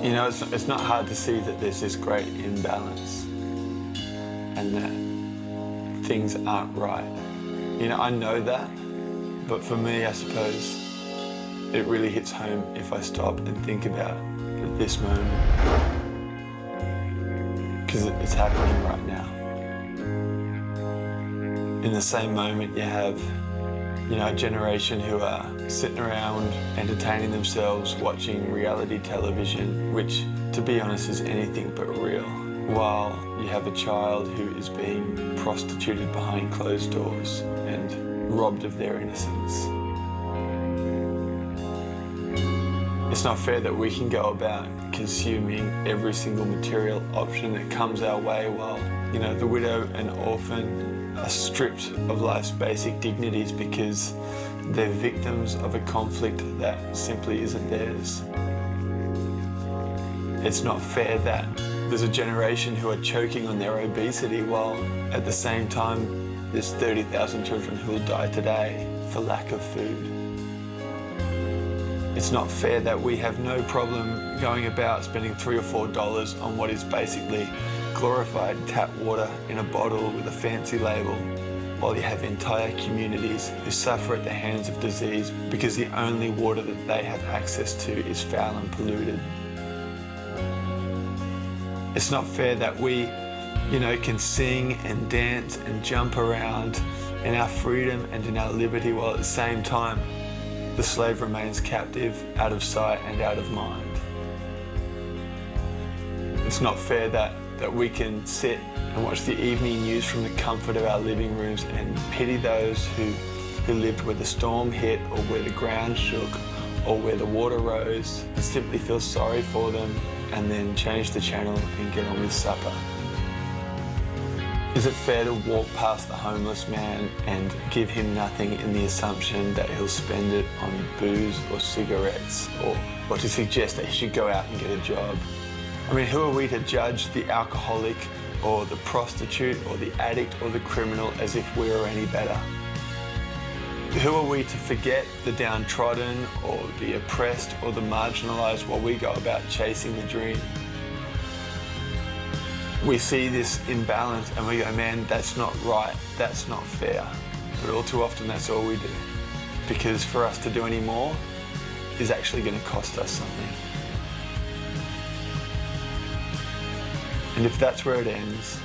You know, it's not hard to see that there's this great imbalance and that things aren't right. You know, I know that, but for me, I suppose, it really hits home if I stop and think about this moment, because it's happening right now. In the same moment, you have, you know, a generation who are sitting around entertaining themselves, watching reality television, which, to be honest, is anything but real, while you have a child who is being prostituted behind closed doors and robbed of their innocence. It's not fair that we can go about consuming every single material option that comes our way while, you know, the widow and orphan are stripped of life's basic dignities because they're victims of a conflict that simply isn't theirs. It's not fair that there's a generation who are choking on their obesity while at the same time there's 30,000 children who will die today for lack of food. It's not fair that we have no problem going about spending $3 or $4 on what is basically glorified tap water in a bottle with a fancy label, while you have entire communities who suffer at the hands of disease because the only water that they have access to is foul and polluted. It's not fair that we, you know, can sing and dance and jump around in our freedom and in our liberty while at the same time the slave remains captive, out of sight and out of mind. It's not fair that we can sit and watch the evening news from the comfort of our living rooms and pity those who lived where the storm hit or where the ground shook or where the water rose and simply feel sorry for them and then change the channel and get on with supper. Is it fair to walk past the homeless man and give him nothing in the assumption that he'll spend it on booze or cigarettes, or to suggest that he should go out and get a job? I mean, who are we to judge the alcoholic or the prostitute or the addict or the criminal as if we are any better? Who are we to forget the downtrodden or the oppressed or the marginalized while we go about chasing the dream? We see this imbalance and we go, man, that's not right, that's not fair. But all too often that's all we do. Because for us to do any more is actually going to cost us something. And if that's where it ends,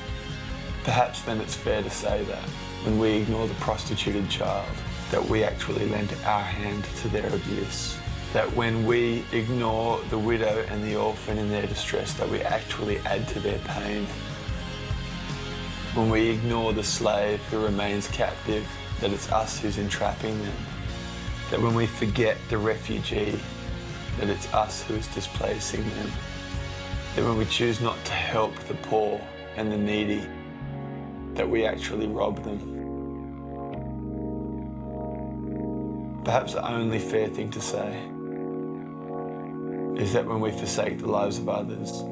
perhaps then it's fair to say that when we ignore the prostituted child, that we actually lend our hand to their abuse. That when we ignore the widow and the orphan in their distress, that we actually add to their pain. When we ignore the slave who remains captive, that it's us who's entrapping them. That when we forget the refugee, that it's us who is displacing them. That when we choose not to help the poor and the needy, that we actually rob them. Perhaps the only fair thing to say is that when we forsake the lives of others,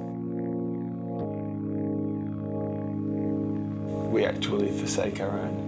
we actually forsake our own.